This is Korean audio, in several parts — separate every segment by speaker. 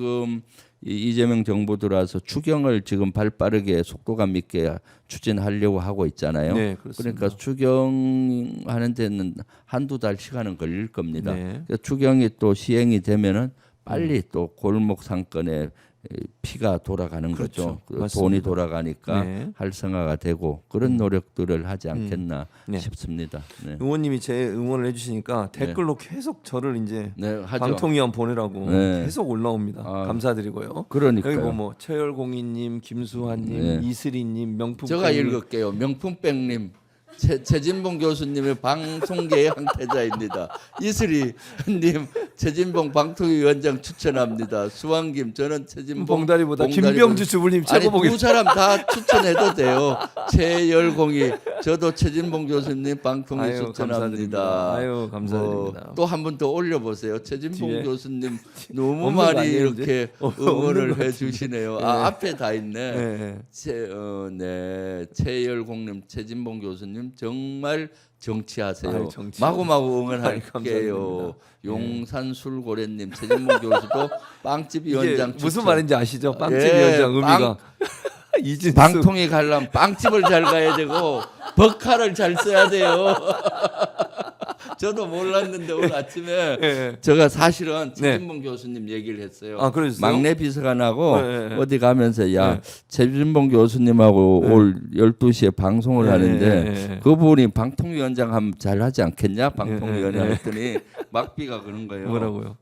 Speaker 1: 지금 이재명 정부 들어와서 추경을 지금 발빠르게 속도감 있게 추진하려고 하고 있잖아요.
Speaker 2: 네, 그렇습니다.
Speaker 1: 그러니까 추경하는 데는 한두 달 시간은 걸릴 겁니다.
Speaker 2: 네.
Speaker 1: 그러니까 추경이 또 시행이 되면은 빨리 또 골목 상권에 피가 돌아가는
Speaker 2: 그렇죠.
Speaker 1: 거죠. 그
Speaker 2: 맞습니다.
Speaker 1: 돈이 돌아가니까
Speaker 2: 네.
Speaker 1: 활성화가 되고 그런 노력들을 하지 않겠나
Speaker 2: 네.
Speaker 1: 싶습니다. 네.
Speaker 2: 의원님이 제 응원을 해주시니까 댓글로 계속 저를 이제
Speaker 1: 네, 하죠.
Speaker 2: 방통위원 보내라고
Speaker 1: 네.
Speaker 2: 계속 올라옵니다.
Speaker 1: 아,
Speaker 2: 감사드리고요.
Speaker 1: 그러니까요.
Speaker 2: 여기 뭐 최열공인님, 김수환님,
Speaker 1: 네.
Speaker 2: 이슬이님, 명품
Speaker 1: 제가 읽을게요. 명품백님, 최진봉 교수님의 방송계의 항태자입니다. 이슬이님, 최진봉 방통위원장 추천합니다. 수왕김, 저는 최진봉
Speaker 2: 봉다리보다 김병주 주부님 최고 보기.
Speaker 1: 두 사람 다 추천해도 돼요. 최열공이, 저도 최진봉 교수님 방통위
Speaker 2: 아유,
Speaker 1: 추천합니다.
Speaker 2: 감사드립니다. 아유, 감사드립니다.
Speaker 1: 또 한 번 더 올려보세요. 최진봉
Speaker 2: 뒤에.
Speaker 1: 교수님 너무
Speaker 2: 없는 거
Speaker 1: 많이
Speaker 2: 아니에요,
Speaker 1: 이렇게
Speaker 2: 없는
Speaker 1: 응원을
Speaker 2: 거
Speaker 1: 해주시네요.
Speaker 2: 네.
Speaker 1: 앞에 다 있네.
Speaker 2: 네.
Speaker 1: 최열공님, 최진봉 교수님 정말 정치하세요.
Speaker 2: 아유, 정치.
Speaker 1: 마구마구
Speaker 2: 아유,
Speaker 1: 응원할게요.
Speaker 2: 감사드립니다.
Speaker 1: 용산 술고래님, 최진봉 교수도 빵집
Speaker 2: 이게
Speaker 1: 위원장
Speaker 2: 무슨
Speaker 1: 추천.
Speaker 2: 말인지 아시죠? 빵집
Speaker 1: 예,
Speaker 2: 위원장 의미가 이진수
Speaker 1: 방통위 가려면 빵집을 잘 가야 되고 버카를 잘 써야 돼요. 저도 몰랐는데 오늘 아침에
Speaker 2: 예.
Speaker 1: 제가 사실은
Speaker 2: 네.
Speaker 1: 최진봉 교수님 얘기를 했어요.
Speaker 2: 아, 그러셨어요?
Speaker 1: 막내 비서관하고
Speaker 2: 네.
Speaker 1: 어디 가면서 야
Speaker 2: 네.
Speaker 1: 최진봉 교수님하고 올 12시에 방송을
Speaker 2: 네.
Speaker 1: 하는데
Speaker 2: 네.
Speaker 1: 그분이 방통위원장 하면 잘하지 않겠냐? 방통위원회
Speaker 2: 네.
Speaker 1: 했더니 막비가 그런 거예요.
Speaker 2: 뭐라고요?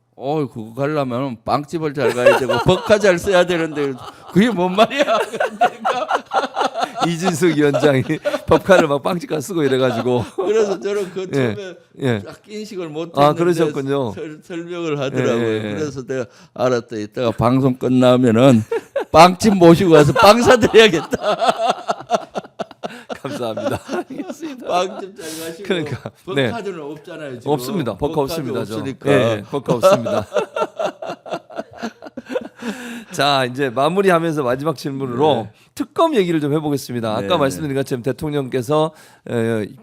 Speaker 1: 그거 가려면 빵집을 잘 가야 되고 버카 잘 써야 되는데 그게 뭔 말이야? 그러니까
Speaker 2: 이진숙 위원장이 법카를 막 빵집 가 쓰고 이래가지고
Speaker 1: 그래서 저는 그 처음에
Speaker 2: 예.
Speaker 1: 딱 인식을 못
Speaker 2: 아,
Speaker 1: 했는데
Speaker 2: 그러셨군요.
Speaker 1: 설명을 하더라고요.
Speaker 2: 예, 예.
Speaker 1: 그래서 내가 알았다. 이따가 방송 끝나면은 빵집 모시고 와서 빵 사드려야겠다.
Speaker 2: 감사합니다. 알겠습니다.
Speaker 1: 빵집 잘 가시고.
Speaker 2: 그러니까, 네.
Speaker 1: 버카드는 없잖아요. 지금.
Speaker 2: 없습니다. 법카
Speaker 1: 버카도
Speaker 2: 없습니다.
Speaker 1: 없으니까.
Speaker 2: 예, 법카 없습니다. 자, 이제 마무리하면서 마지막 질문으로 특검 얘기를 좀 해보겠습니다. 아까
Speaker 1: 네.
Speaker 2: 말씀드린 것처럼 대통령께서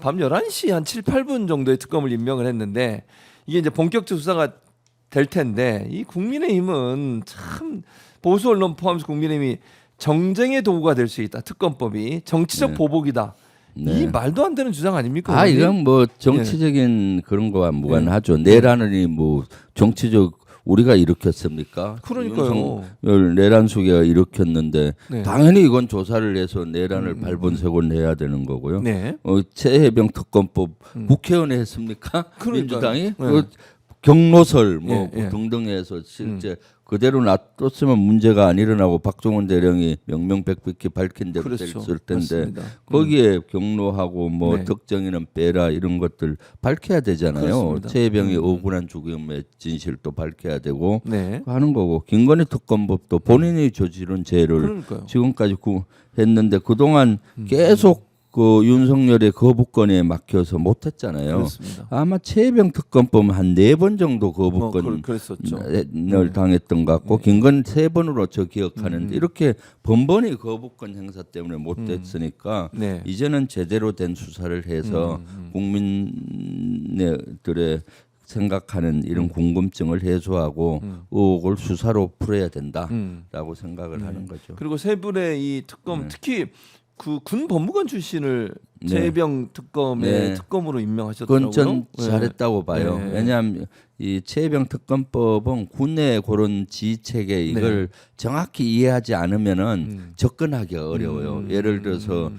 Speaker 2: 밤 11시 한 7, 8분 정도의 특검을 임명을 했는데 이게 이제 본격적 수사가 될 텐데 이 국민의힘은 참 보수 언론 포함해서 국민의힘이 정쟁의 도구가 될 수 있다. 특검법이 정치적
Speaker 1: 네.
Speaker 2: 보복이다.
Speaker 1: 네.
Speaker 2: 이 말도 안 되는 주장 아닙니까?
Speaker 1: 아
Speaker 2: 의원님?
Speaker 1: 이건 뭐 정치적인 그런 거와 무관하죠. 내란이 뭐 정치적 우리가 일으켰습니까?
Speaker 2: 그러니까요.
Speaker 1: 윤석열 내란 수계가 일으켰는데
Speaker 2: 네.
Speaker 1: 당연히 이건 조사를 해서 내란을 발본색원 해야 되는 거고요.
Speaker 2: 네.
Speaker 1: 최혜병 특검법 국회의원이 했습니까?
Speaker 2: 그러니까요.
Speaker 1: 민주당이
Speaker 2: 네.
Speaker 1: 그 경로설 뭐
Speaker 2: 예, 예.
Speaker 1: 등등해서 실제 그대로 놔뒀으면 문제가 안 일어나고 박종원 대령이 명명백백히 밝힌 대로
Speaker 2: 그렇죠.
Speaker 1: 됐을 텐데
Speaker 2: 맞습니다.
Speaker 1: 거기에 경로하고 뭐
Speaker 2: 네.
Speaker 1: 특정인은 빼라 이런 것들 밝혀야 되잖아요.
Speaker 2: 그렇습니다.
Speaker 1: 최혜병이 억울한 죽음의 진실도 밝혀야 되고
Speaker 2: 네.
Speaker 1: 하는 거고 김건희 특검법도 본인이 저지른 죄를
Speaker 2: 그러니까요.
Speaker 1: 지금까지 했는데 그동안 계속 그 윤석열의 거부권에 막혀서 못했잖아요.
Speaker 2: 그렇습니다.
Speaker 1: 아마 최혜병 특검법 한 4번 정도 거부권을
Speaker 2: 그랬었죠.
Speaker 1: 당했던 것 같고 김건희 3번으로 저 기억하는데 이렇게 번번이 거부권 행사 때문에 못됐으니까
Speaker 2: 네.
Speaker 1: 이제는 제대로 된 수사를 해서 국민들의 생각하는 이런 궁금증을 해소하고 의혹을 수사로 풀어야 된다라고 생각을 하는 거죠.
Speaker 2: 그리고 세 분의 이 특검 특히 그 군 법무관 출신을
Speaker 1: 네.
Speaker 2: 최혜병 특검의
Speaker 1: 네.
Speaker 2: 특검으로 임명하셨더라고요.
Speaker 1: 그건 전
Speaker 2: 네.
Speaker 1: 잘했다고 봐요.
Speaker 2: 네.
Speaker 1: 왜냐하면 이 최혜병 특검법은 군의 그런 지휘체계 이걸 정확히 이해하지 않으면은 접근하기가 어려워요. 예를 들어서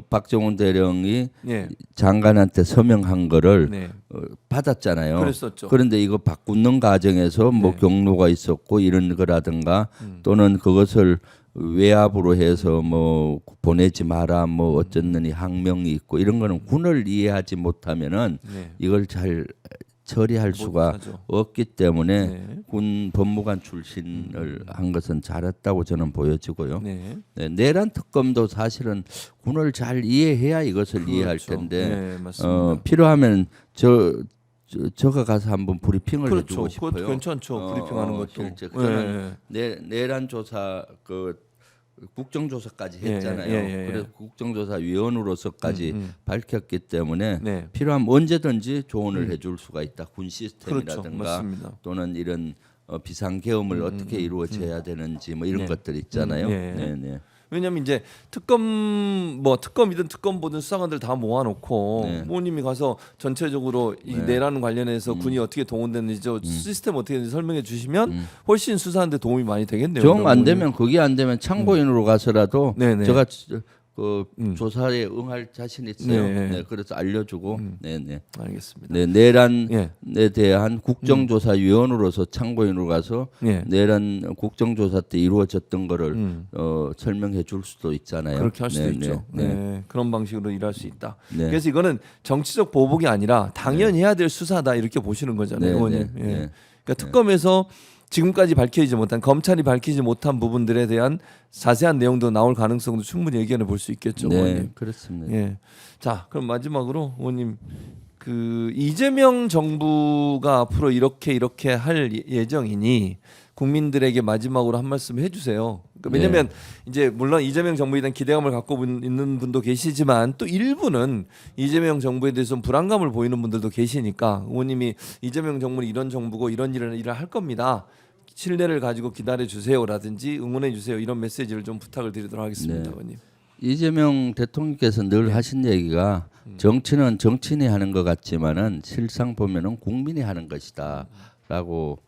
Speaker 1: 박정훈 대령이
Speaker 2: 예.
Speaker 1: 장관한테 서명한 거를
Speaker 2: 네.
Speaker 1: 받았잖아요.
Speaker 2: 그랬었죠.
Speaker 1: 그런데 이거 바꾸는 과정에서 뭐
Speaker 2: 네.
Speaker 1: 경로가 있었고 이런 거라든가 또는 그것을 외압으로 해서 뭐 보내지 마라 뭐 어쩌느니 항명이 있고 이런 거는 군을 이해하지 못하면은
Speaker 2: 네.
Speaker 1: 이걸 잘 처리할 수가
Speaker 2: 못하죠.
Speaker 1: 없기 때문에
Speaker 2: 네.
Speaker 1: 군 법무관 출신을 한 것은 잘했다고 저는 보여지고요.
Speaker 2: 네.
Speaker 1: 네, 내란 특검도 사실은 군을 잘 이해해야 이것을 이해할
Speaker 2: 그렇죠.
Speaker 1: 텐데
Speaker 2: 네, 맞습니다.
Speaker 1: 필요하면 저가 가서 한번 브리핑을
Speaker 2: 그렇죠.
Speaker 1: 해주고
Speaker 2: 그것도
Speaker 1: 싶어요.
Speaker 2: 괜찮죠. 브리핑하는 것도.
Speaker 1: 실제
Speaker 2: 예,
Speaker 1: 저는 내란 조사 그 국정조사까지
Speaker 2: 예,
Speaker 1: 했잖아요.
Speaker 2: 예, 예, 예.
Speaker 1: 그래서 국정조사위원으로서까지 밝혔기 때문에
Speaker 2: 네.
Speaker 1: 필요하면 언제든지 조언을 해줄 수가 있다. 군
Speaker 2: 그렇죠.
Speaker 1: 시스템이라든가
Speaker 2: 맞습니다.
Speaker 1: 또는 이런 비상계엄을 어떻게 이루어져야 되는지 뭐 이런
Speaker 2: 네.
Speaker 1: 것들 있잖아요.
Speaker 2: 네.
Speaker 1: 네, 네.
Speaker 2: 왜냐면 이제 특검이든 특검보든 수사관들 다 모아놓고
Speaker 1: 네.
Speaker 2: 부모님이 가서 전체적으로 이 내란 관련해서 군이 어떻게 동원됐는지 저 시스템 어떻게 되는지 설명해 주시면 훨씬 수사하는데 도움이 많이 되겠네요.
Speaker 1: 정 안 되면 그게 안 되면 참고인으로 가서라도
Speaker 2: 네네.
Speaker 1: 제가 조사에 응할 자신 있어요.
Speaker 2: 네.
Speaker 1: 네, 그래서 알려주고, 네, 네.
Speaker 2: 알겠습니다.
Speaker 1: 네, 내란에
Speaker 2: 예.
Speaker 1: 대한 국정조사위원으로서 참고인으로 가서
Speaker 2: 예.
Speaker 1: 내란 국정조사 때 이루어졌던 거를 설명해 줄 수도 있잖아요.
Speaker 2: 그렇게 할 수도
Speaker 1: 네,
Speaker 2: 있죠.
Speaker 1: 네, 네.
Speaker 2: 네. 그런 방식으로 일할 수 있다.
Speaker 1: 네.
Speaker 2: 그래서 이거는 정치적 보복이 아니라 당연히 해야 될 수사다 이렇게 보시는 거잖아요,
Speaker 1: 네,
Speaker 2: 의원님.
Speaker 1: 네,
Speaker 2: 예.
Speaker 1: 네.
Speaker 2: 그러니까 특검에서 지금까지 밝히지 못한 검찰이 밝히지 못한 부분들에 대한 자세한 내용도 나올 가능성도 충분히 의견을 볼 수 있겠죠,
Speaker 1: 네,
Speaker 2: 의원님.
Speaker 1: 그렇습니다.
Speaker 2: 예. 자, 그럼 마지막으로 의원님 그 이재명 정부가 앞으로 이렇게 할 예정이니 국민들에게 마지막으로 한 말씀 해주세요. 그러니까 왜냐하면 이제 물론 이재명 정부에 대한 기대감을 갖고 있는 분도 계시지만 또 일부는 이재명 정부에 대해서 불안감을 보이는 분들도 계시니까 의원님이 이재명 정부는 이런 정부고 이런 일을 할 겁니다. 신뢰를 가지고 기다려 주세요라든지 응원해 주세요 이런 메시지를 좀 부탁을 드리도록 하겠습니다,
Speaker 1: 네.
Speaker 2: 의원님.
Speaker 1: 이재명 대통령께서 늘 하신 얘기가 정치는 정치인이 하는 것 같지만은 실상 보면은 국민이 하는 것이다라고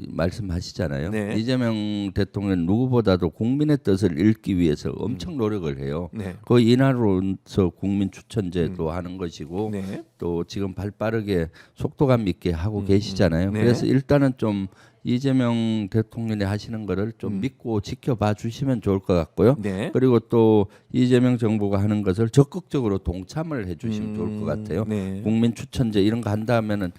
Speaker 1: 말씀하시잖아요.
Speaker 2: 네.
Speaker 1: 이재명 대통령 누구보다도 국민의 뜻을 읽기 위해서 엄청 노력을 해요.
Speaker 2: 네.
Speaker 1: 그 인하로서 국민 추천제도 하는 것이고
Speaker 2: 네.
Speaker 1: 또 지금 발빠르게 속도감 있게 하고 계시잖아요.
Speaker 2: 네.
Speaker 1: 그래서 일단은 좀 이재명 대통령이 하시는 거를 좀 믿고 지켜봐 주시면 좋을 것 같고요.
Speaker 2: 네.
Speaker 1: 그리고 또 이재명 정부가 하는 것을 적극적으로 동참을 해주시면 좋을 것 같아요.
Speaker 2: 네.
Speaker 1: 국민 추천제 이런 거 한다면은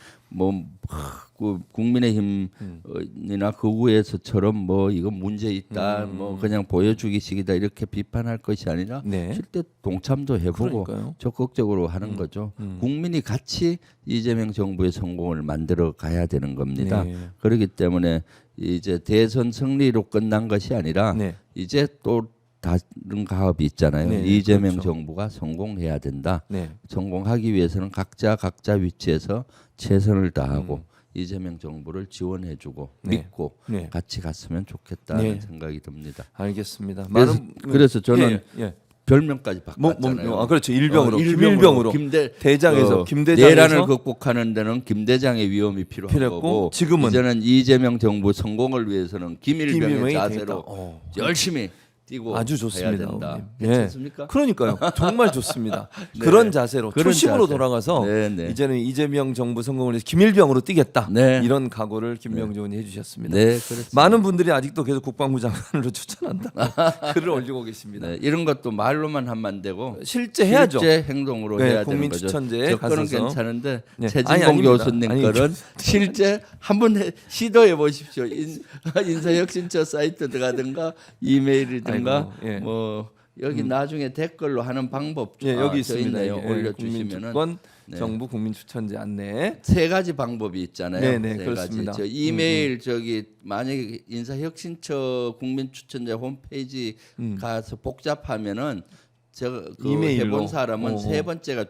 Speaker 1: 그 국민의힘이나 그 위에서처럼 뭐 이거 문제 있다, 뭐 그냥 보여주기식이다 이렇게 비판할 것이 아니라
Speaker 2: 네.
Speaker 1: 실제 동참도 해보고
Speaker 2: 그러니까요.
Speaker 1: 적극적으로 하는 거죠. 국민이 같이 이재명 정부의 성공을 만들어 가야 되는 겁니다.
Speaker 2: 네.
Speaker 1: 그렇기 때문에 이제 대선 승리로 끝난 것이 아니라
Speaker 2: 네.
Speaker 1: 이제 또 다른 가업이 있잖아요.
Speaker 2: 네,
Speaker 1: 이재명
Speaker 2: 그렇죠.
Speaker 1: 정부가 성공해야 된다.
Speaker 2: 네.
Speaker 1: 성공하기 위해서는 각자 위치에서 최선을 다하고 이재명 정부를 지원해주고
Speaker 2: 네.
Speaker 1: 믿고
Speaker 2: 네.
Speaker 1: 같이 갔으면 좋겠다는
Speaker 2: 네.
Speaker 1: 생각이 듭니다.
Speaker 2: 알겠습니다.
Speaker 1: 그래서 저는
Speaker 2: 예.
Speaker 1: 별명까지 바꿨잖아요.
Speaker 2: 그렇죠. 일병으로
Speaker 1: 일병으로.
Speaker 2: 김대 대장에서 김대장에서
Speaker 1: 내란을 극복하는 데는 김대장의 위험이 필요한
Speaker 2: 필요했고,
Speaker 1: 거고
Speaker 2: 지금은
Speaker 1: 이제는 이재명 정부 성공을 위해서는 김일병의
Speaker 2: 김일병이
Speaker 1: 자세로
Speaker 2: 되겠다.
Speaker 1: 열심히 뛰고
Speaker 2: 아주
Speaker 1: 해야
Speaker 2: 좋습니다.
Speaker 1: 된다.
Speaker 2: 의원님.
Speaker 1: 괜찮습니까?
Speaker 2: 그러니까요. 정말 좋습니다.
Speaker 1: 네.
Speaker 2: 그런 자세로
Speaker 1: 그런
Speaker 2: 초심으로
Speaker 1: 자세.
Speaker 2: 돌아가서
Speaker 1: 네, 네.
Speaker 2: 이제는 이재명 정부 성공을 위해서 김일병으로 뛰겠다.
Speaker 1: 네.
Speaker 2: 이런 각오를 김명주 의원이 해주셨습니다.
Speaker 1: 네, 그렇습니다.
Speaker 2: 많은 분들이 아직도 계속 국방부 장관으로 추천한다. 글을 올리고 계십니다.
Speaker 1: 네, 이런 것도 말로만 하면 안 되고
Speaker 2: 실제 해야죠.
Speaker 1: 실제 행동으로
Speaker 2: 네,
Speaker 1: 해야 되는
Speaker 2: 국민
Speaker 1: 거죠.
Speaker 2: 추천제에
Speaker 1: 접근은
Speaker 2: 가셔서.
Speaker 1: 괜찮은데
Speaker 2: 네. 아니,
Speaker 1: 최진봉
Speaker 2: 아닙니다.
Speaker 1: 교수님
Speaker 2: 아니,
Speaker 1: 거는 실제 한번 시도해 보십시오. 인사혁신처 사이트 들어가든가 이메일이든가
Speaker 2: 아이고, 예.
Speaker 1: 뭐 여기 나중에 댓글로 하는 방법
Speaker 2: 예, 여기
Speaker 1: 써
Speaker 2: 있습니다.
Speaker 1: 있네요.
Speaker 2: 예,
Speaker 1: 올려주시면은
Speaker 2: 국민주권
Speaker 1: 네.
Speaker 2: 정부 국민 추천제 안내.
Speaker 1: 세 가지 방법이 있잖아요.
Speaker 2: 네, 네,
Speaker 1: 세
Speaker 2: 그렇습니다.
Speaker 1: 가지. 저 이메일 저기 만약에 인사혁신처 국민추천제 홈페이지 가서 복잡하면은 제가 그
Speaker 2: 이메일로.
Speaker 1: 해본 사람은 세 번째가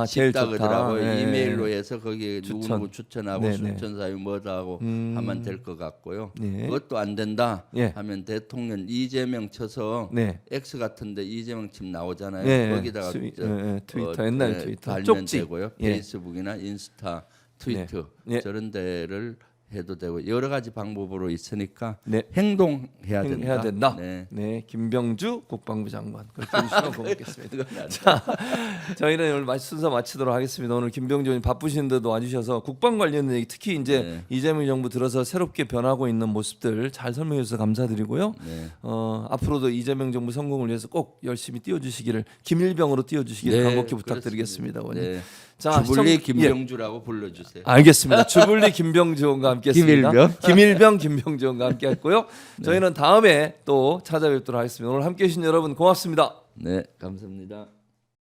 Speaker 2: 제일
Speaker 1: 쉽다
Speaker 2: 좋다.
Speaker 1: 그러더라고요.
Speaker 2: 네.
Speaker 1: 이메일로 해서 거기에
Speaker 2: 추천.
Speaker 1: 누구누구 추천하고
Speaker 2: 네, 네.
Speaker 1: 추천사유 뭐다 하고 하면 될 것 같고요.
Speaker 2: 네.
Speaker 1: 그것도 안 된다
Speaker 2: 예.
Speaker 1: 하면 대통령 이재명 쳐서
Speaker 2: 네.
Speaker 1: X 같은데 이재명 침 나오잖아요.
Speaker 2: 네,
Speaker 1: 거기다가
Speaker 2: 트위터 옛날 트위터
Speaker 1: 달면
Speaker 2: 쪽지.
Speaker 1: 되고요.
Speaker 2: 예.
Speaker 1: 페이스북이나 인스타, 트위터
Speaker 2: 네. 예.
Speaker 1: 저런 데를 해도 되고 여러 가지 방법으로 있으니까
Speaker 2: 네.
Speaker 1: 행동해야 된다.
Speaker 2: 해야 된다.
Speaker 1: 네.
Speaker 2: 네, 김병주 국방부 장관 그렇게 해주시면 고맙겠습니다.
Speaker 1: 그건 안 돼.
Speaker 2: 자, 저희는 오늘 순서 마치도록 하겠습니다. 오늘 김병주 의원님 바쁘신데도 와주셔서 국방 관련 얘기, 특히 이제
Speaker 1: 네.
Speaker 2: 이재명 정부 들어서 새롭게 변하고 있는 모습들 잘 설명해 주셔서 감사드리고요.
Speaker 1: 네.
Speaker 2: 앞으로도 이재명 정부 성공을 위해서 꼭 열심히 띄워주시기를 김일병으로 띄워주시기를
Speaker 1: 네,
Speaker 2: 간곡히 부탁드리겠습니다. 의원님.
Speaker 1: 네.
Speaker 2: 자,
Speaker 1: 주불리
Speaker 2: 예.
Speaker 1: 김병주라고 불러주세요.
Speaker 2: 알겠습니다. 주불리 김병주 의원과 함께했습니다. 김일병 김병주 의원과 함께했고요. 저희는 다음에 또 찾아뵙도록 하겠습니다. 오늘 함께해 주신 여러분 고맙습니다.
Speaker 1: 네, 감사합니다.